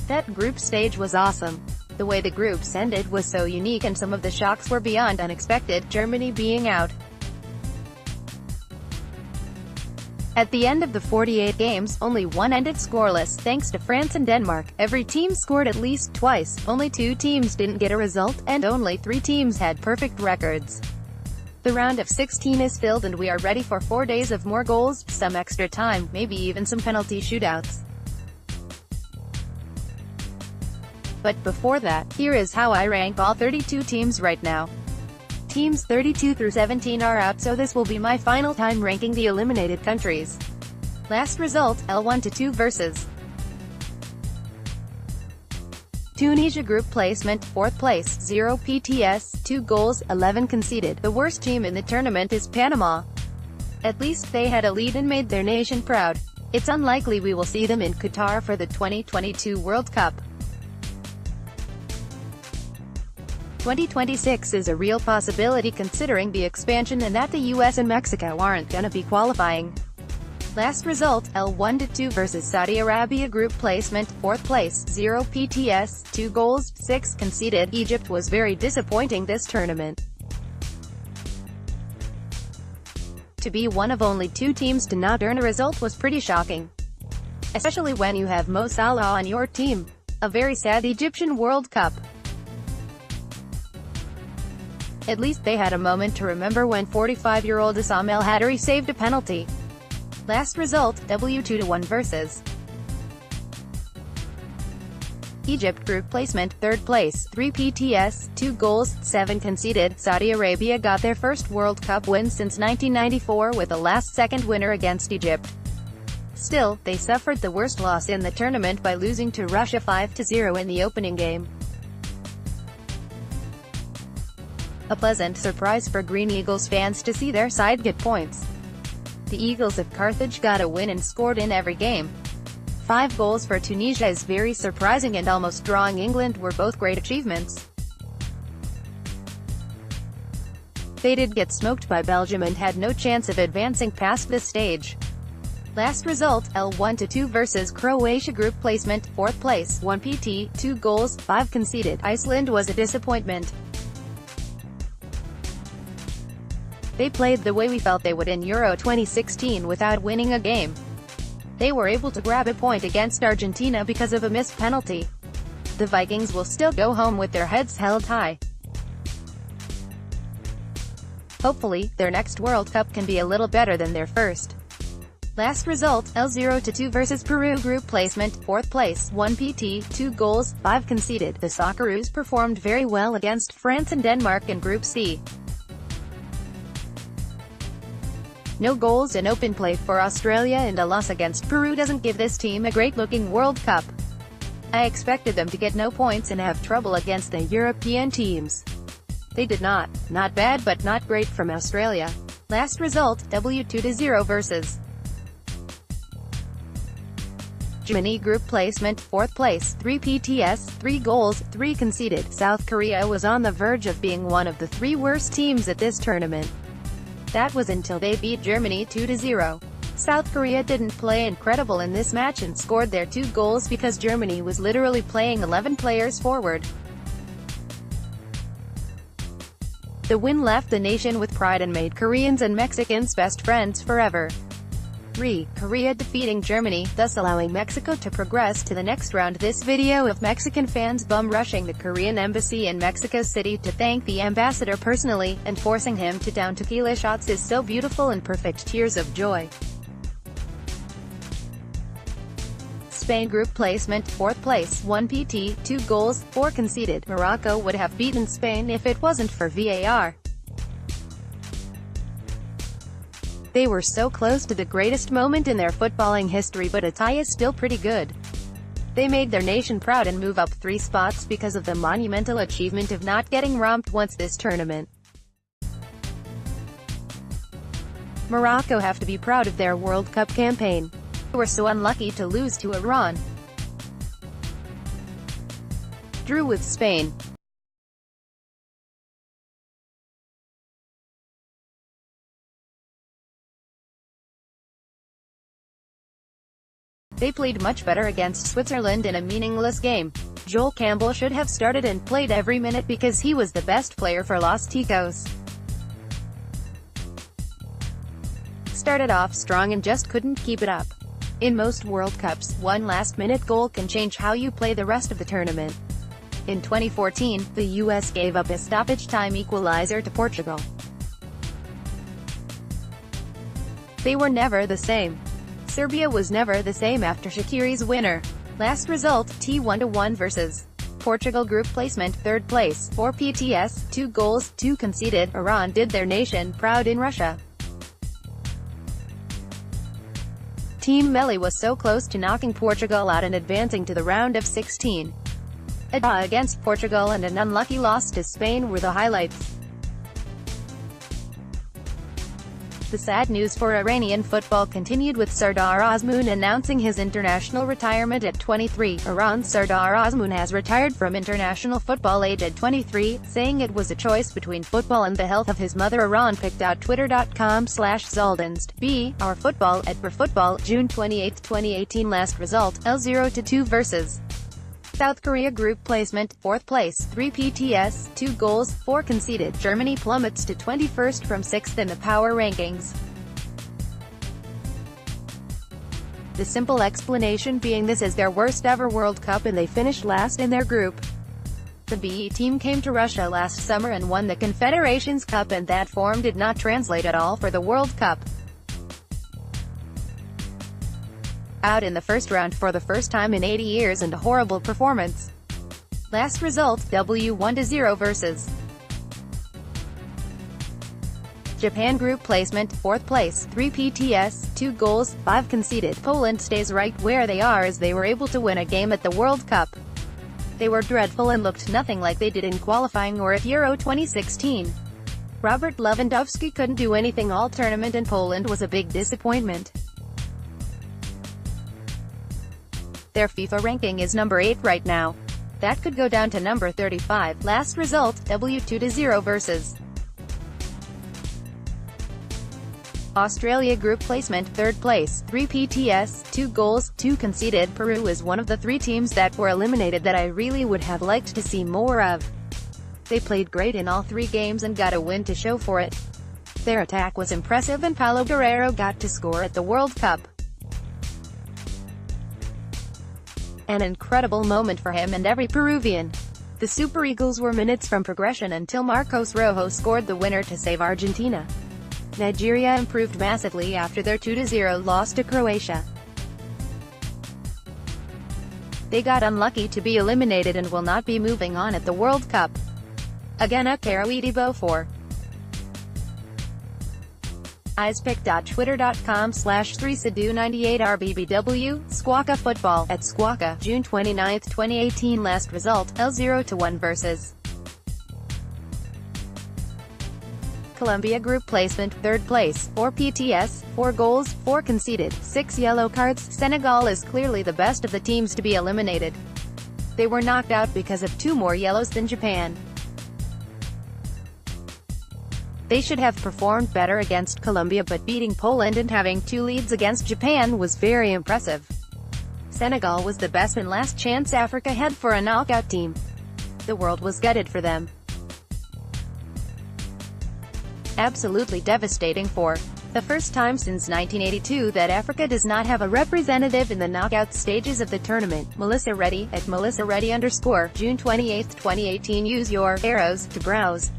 That group stage was awesome. The way the groups ended was so unique and some of the shocks were beyond unexpected, Germany being out at the end of the 48 games, only one ended scoreless, thanks to France and Denmark. Every team scored at least twice, only 2 teams didn't get a result, and only 3 teams had perfect records. The round of 16 is filled and we are ready for 4 days of more goals, some extra time, maybe even some penalty shootouts. But before that, here is how I rank all 32 teams right now. Teams 32 through 17 are out, so this will be my final time ranking the eliminated countries. Last result, L1-2 versus Tunisia. Group placement, 4th place, 0 PTS, 2 goals, 11 conceded. The worst team in the tournament is Panama. At least they had a lead and made their nation proud. It's unlikely we will see them in Qatar for the 2022 World Cup. 2026 is a real possibility considering the expansion and that the US and Mexico aren't gonna be qualifying. Last result, L1-2 versus Saudi Arabia. Group placement, 4th place, 0 PTS, 2 goals, 6 conceded. Egypt was very disappointing this tournament. To be one of only 2 teams to not earn a result was pretty shocking. Especially when you have Mo Salah on your team. A very sad Egyptian World Cup. At least they had a moment to remember when 45-year-old Issam El Hadary saved a penalty. Last result, W2-1 versus Egypt. Group placement, 3rd place, 3 PTS, 2 goals, 7 conceded. Saudi Arabia got their first World Cup win since 1994 with a last-second winner against Egypt. Still, they suffered the worst loss in the tournament by losing to Russia 5-0 in the opening game. A pleasant surprise for Green Eagles fans to see their side get points. The Eagles of Carthage got a win and scored in every game. 5 goals for Tunisia is very surprising, and almost drawing England were both great achievements. They did get smoked by Belgium and had no chance of advancing past this stage. Last result, L1-2 versus Croatia. Group placement, 4th place, 1 PT, 2 goals, 5 conceded. Iceland was a disappointment. They played the way we felt they would in Euro 2016 without winning a game. They were able to grab a point against Argentina because of a missed penalty. The Vikings will still go home with their heads held high. Hopefully, their next World Cup can be a little better than their first. Last result, L0-2 versus Peru. Group placement, 4th place, 1 PT, 2 goals, 5 conceded. The Socceroos performed very well against France and Denmark in Group C. No goals in open play for Australia, and a loss against Peru doesn't give this team a great-looking World Cup. I expected them to get no points and have trouble against the European teams. They did not. Not bad but not great from Australia. Last result, W2-0 versus Germany. Group placement, 4th place, 3 PTS, 3 goals, 3 conceded. South Korea was on the verge of being one of the 3 worst teams at this tournament. That was until they beat Germany 2-0. South Korea didn't play incredible in this match and scored their 2 goals because Germany was literally playing 11 players forward. The win left the nation with pride and made Koreans and Mexicans best friends forever. 3. Korea defeating Germany, thus allowing Mexico to progress to the next round. This video of Mexican fans bum-rushing the Korean embassy in Mexico City to thank the ambassador personally, and forcing him to down tequila shots is so beautiful and perfect tears of joy. Spain. Group placement, 4th place, 1 PT, 2 goals, 4 conceded. Morocco would have beaten Spain if it wasn't for VAR. They were so close to the greatest moment in their footballing history, but a tie is still pretty good. They made their nation proud and move up 3 spots because of the monumental achievement of not getting romped once this tournament. Morocco have to be proud of their World Cup campaign. They were so unlucky to lose to Iran. Drew with Spain. They played much better against Switzerland in a meaningless game. Joel Campbell should have started and played every minute because he was the best player for Los Ticos. Started off strong and just couldn't keep it up. In most World Cups, one last-minute goal can change how you play the rest of the tournament. In 2014, the US gave up a stoppage-time equalizer to Portugal. They were never the same. Serbia was never the same after Shaqiri's winner. Last result, T1-1 versus Portugal. Group placement, 3rd place, 4 PTS, 2 goals, 2 conceded. Iran did their nation proud in Russia. Team Melli was so close to knocking Portugal out and advancing to the round of 16. A draw against Portugal and an unlucky loss to Spain were the highlights. The sad news for Iranian football continued with Sardar Azmoun announcing his international retirement at 23. Iran's Sardar Azmoun has retired from international football aged 23, saying it was a choice between football and the health of his mother. Iran picked out twitter.com/Zoldanst, B, our football, at per football, June 28, 2018. Last result, L0-2 versus South Korea. Group placement, 4th place, 3 PTS, 2 goals, 4 conceded. Germany plummets to 21st from 6th in the power rankings. The simple explanation being this is their worst ever World Cup and they finished last in their group. The B team came to Russia last summer and won the Confederations Cup, and that form did not translate at all for the World Cup. Out in the first round for the first time in 80 years and a horrible performance. Last result, W1-0 versus Japan. Group placement, 4th place, 3 PTS, 2 goals, 5 conceded. Poland stays right where they are as they were able to win a game at the World Cup. They were dreadful and looked nothing like they did in qualifying or at Euro 2016. Robert Lewandowski couldn't do anything all tournament and Poland was a big disappointment. Their FIFA ranking is number 8 right now. That could go down to number 35. Last result, W2-0 versus Australia. Group placement, 3rd place, 3 PTS, 2 goals, 2 conceded. Peru is one of the 3 teams that were eliminated that I really would have liked to see more of. They played great in all 3 games and got a win to show for it. Their attack was impressive and Paulo Guerrero got to score at the World Cup. An incredible moment for him and every Peruvian. The Super Eagles were minutes from progression until Marcos Rojo scored the winner to save Argentina. Nigeria improved massively after their 2-0 loss to Croatia. They got unlucky to be eliminated and will not be moving on at the World Cup. Again a Karawidi for Icepick.twitter.com/3Sadu98RBBW, Squawka Football, at Squawka, June 29, 2018. Last result, L0-1 versus Colombia. Group placement, 3rd place, 4 PTS, 4 goals, 4 conceded, 6 yellow cards. Senegal is clearly the best of the teams to be eliminated. They were knocked out because of 2 more yellows than Japan. They should have performed better against Colombia, but beating Poland and having 2 leads against Japan was very impressive. Senegal was the best and last chance Africa had for a knockout team. The world was gutted for them. Absolutely devastating for the first time since 1982 that Africa does not have a representative in the knockout stages of the tournament. Melissa Reddy, at @MelissaReddy_, June 28, 2018. Use your arrows to browse.